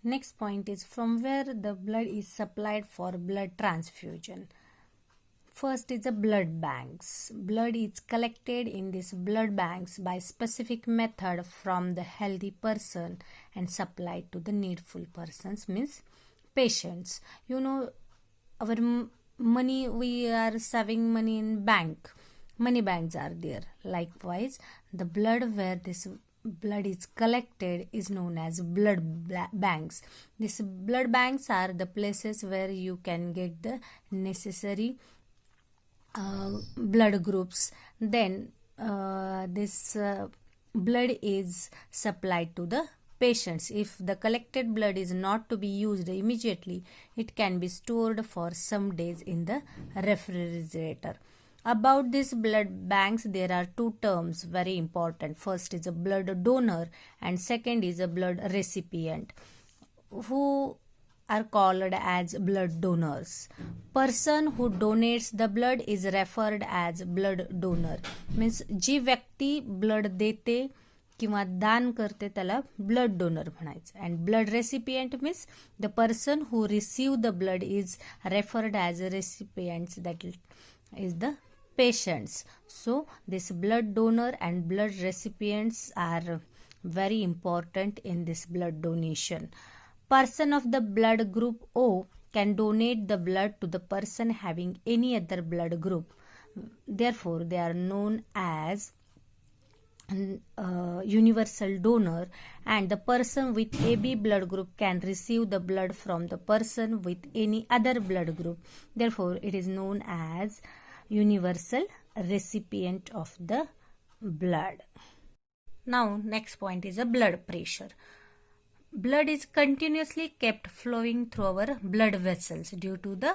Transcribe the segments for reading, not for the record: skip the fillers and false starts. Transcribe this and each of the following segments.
Next point is from where the blood is supplied for blood transfusion. First is the blood banks. Blood is collected in these blood banks by specific method from the healthy person and supplied to the needful persons, means patients. Our money, we are saving money in bank. Money banks are there. Likewise, the blood where this blood is collected is known as blood banks. These blood banks are the places where you can get the necessary blood groups. Then this blood is supplied to the patients. If the collected blood is not to be used immediately, it can be stored for some days in the refrigerator. About these blood banks, there are two terms very important. First is a blood donor and second is a blood recipient, who are called as blood donors. Person who donates the blood is referred as blood donor. Means जी व्यक्ती blood देते किंवा दान करते त्याला blood donor म्हणायचं. And blood recipient means the person who receive the blood is referred as a recipients, that is the patients. So this blood donor and blood recipients are very important in this blood donation. Person of the blood group O can donate the blood to the person having any other blood group. Therefore, they are known as universal donor, and the person with AB blood group can receive the blood from the person with any other blood group. Therefore, it is known as universal recipient of the blood. Now, next point is a blood pressure. Blood is continuously kept flowing through our blood vessels due to the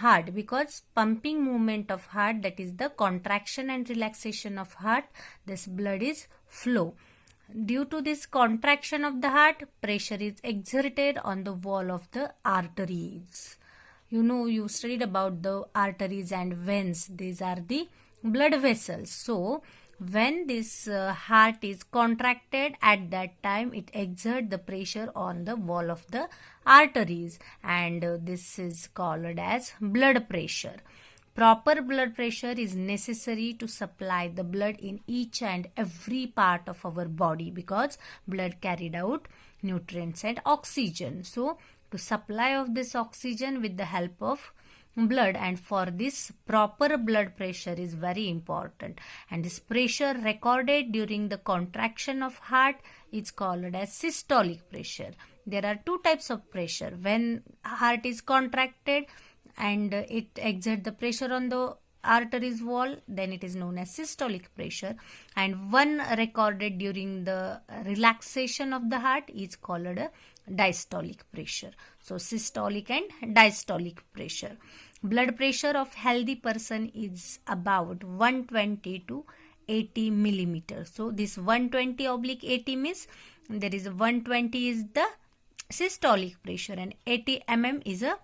heart, because pumping movement of heart, that is the contraction and relaxation of heart, this blood is flow. Due to this contraction of the heart, pressure is exerted on the wall of the arteries. You studied about the arteries and veins. These are the blood vessels. So when this heart is contracted, at that time it exerts the pressure on the wall of the arteries, and this is called as blood pressure. Proper blood pressure is necessary to supply the blood in each and every part of our body, because blood carried out nutrients and oxygen. So to supply of this oxygen with the help of blood, and for this proper blood pressure is very important, and this pressure recorded during the contraction of heart is called as systolic pressure. There are two types of pressure. When heart is contracted and it exerts the pressure on the arteries wall, then it is known as systolic pressure, and one recorded during the relaxation of the heart is called a diastolic pressure. So systolic and diastolic pressure. Blood pressure of healthy person is about 120 to 80 millimeters. So this 120/80 means there is 120 is the systolic pressure and 80 mm is a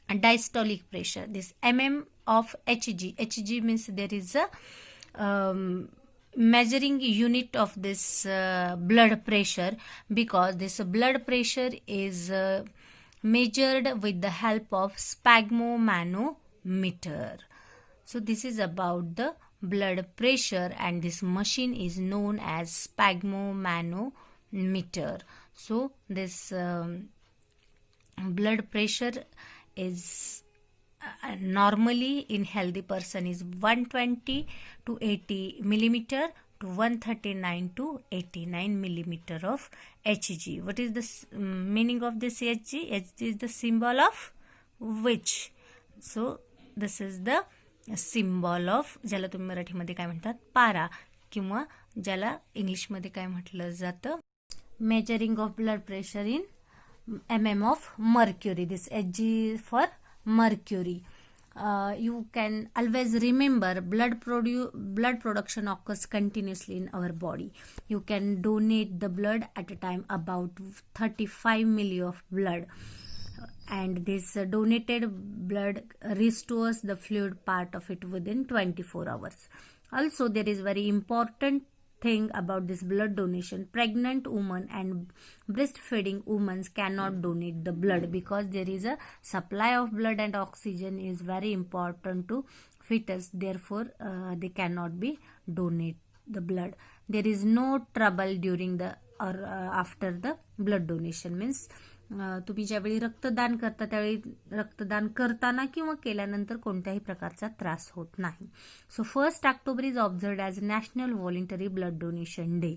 diastolic pressure. This mm of Hg means there is a measuring unit of this blood pressure, because this blood pressure is measured with the help of sphygmomanometer. So this is about the blood pressure, and this machine is known as sphygmomanometer. So this blood pressure is normally in healthy person is 120 to 80 millimeter to 139 to 89 millimeter of Hg. What is the meaning of this Hg? Hg is the symbol of which? So this is the symbol of, ज्याला तुम्ही मराठीमध्ये काय म्हणतात, पारा, किंवा ज्याला इंग्लिशमध्ये काय म्हटलं जातं, measuring of blood pressure in mm of mercury. This Hg for mercury. You can always remember blood production occurs continuously in our body. You can donate the blood at a time about 35 milli of blood, and this donated blood restores the fluid part of it within 24 hours. Also, there is very important thing about this blood donation. Pregnant women and breastfeeding women cannot donate the blood because there is a supply of blood and oxygen is very important to fetus. Therefore, they cannot be donate the blood. There is no trouble during the or after the blood donation. Means तुम्ही ज्यावेळी रक्तदान करता त्यावेळी रक्तदान करताना किंवा केल्यानंतर कोणत्याही प्रकारचा त्रास होत नाही. So 1 October is observed as national voluntary blood donation day.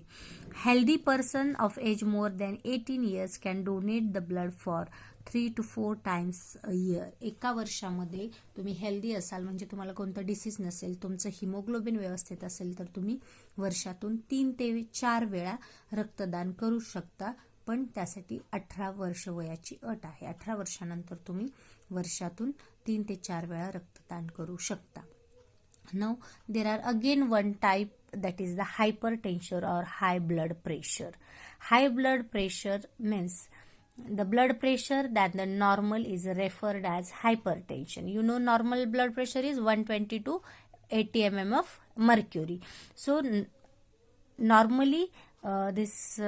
Healthy person of age more than 18 years can donate the blood for 3 to 4 times a year. एका वर्षामध्ये तुम्ही हेल्दी असाल म्हणजे तुम्हाला कोणतं डिसीज नसेल, तुमचं हिमोग्लोबिन व्यवस्थित असेल तर तुम्ही वर्षातून 3 ते 4 वेळा रक्तदान करू शकता. पण त्यासाठी 18 वर्ष वयाची अट आहे. 18 वर्षानंतर तुम्ही वर्षातून 3 ते 4 वेळा रक्तदान करू शकता. Now there are again one type, that is the hypertension or high blood pressure. High blood pressure means the blood pressure that the normal is referred as hypertension. You know normal blood pressure is 120 to 80 mm of mercury. So normally this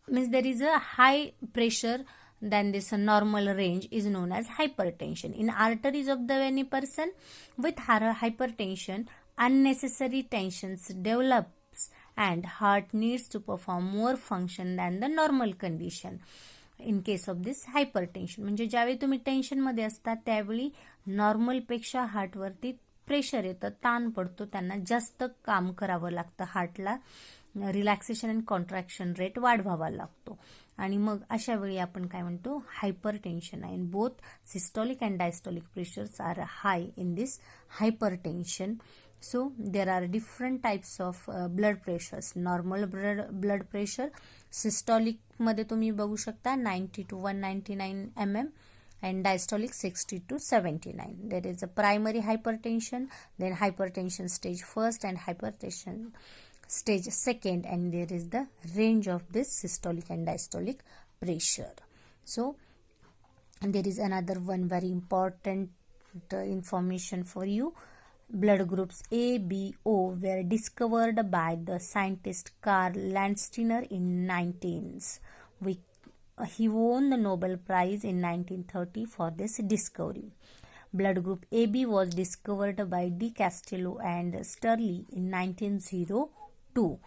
means there is a high pressure than this normal range is known as hypertension. In arteries of the any person with hypertension, unnecessary tensions develops and heart needs to perform more function than the normal condition. In case of this hypertension, म्हणजे ज्यावेळी तुम्ही tension मध्ये असता त्यावेळी normal पेक्षा हार्टवरती pressure येतं, ताण पडतो, त्यांना जास्त काम करावं लागतं, हार्टला रिलॅक्सेशन अँड कॉन्ट्रॅक्शन रेट वाढवावा लागतो. आणि मग अशा वेळी आपण काय म्हणतो, हायपरटेन्शन आहे. Both systolic and diastolic pressures are high in this hypertension. So there are different types of blood pressures. Normal blood pressure systolic मध्ये तुम्ही बघू शकता 90 to 199 mm and diastolic 60 to 79. There is a primary hypertension, then hypertension stage 1st and hypertension stage 2nd, and there is the range of this systolic and diastolic pressure. So there is another one very important information for you. Blood groups A, B, O were discovered by the scientist Karl Landsteiner in 19s. He won the Nobel Prize in 1930 for this discovery. Blood group AB was discovered by De Castillo and Sturley in 1902.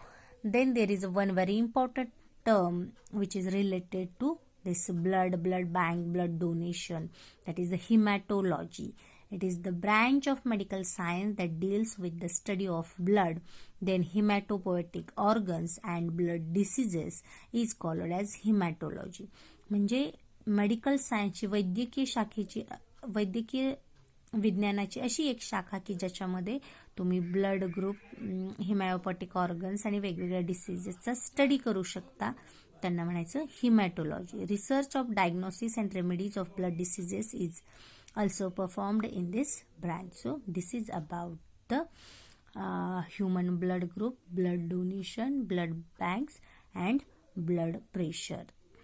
Then there is one very important term which is related to this blood bank, blood donation, that is the hematology. It is the branch of medical science that deals with the study of blood. Then hematopoietic organs and blood diseases is called as hematology. म्हणजे medical सायन्सची वैद्यकीय विज्ञानाची अशी एक शाखा की ज्याच्यामध्ये तुम्ही blood group, हिमॅटोपॉटिक organs आणि वेगवेगळ्या डिसीजेसचा स्टडी करू शकता, त्यांना म्हणायचं haematology. Research of diagnosis and remedies of blood diseases is also performed in this branch. So this is about the human blood group, blood donation, blood banks and blood pressure.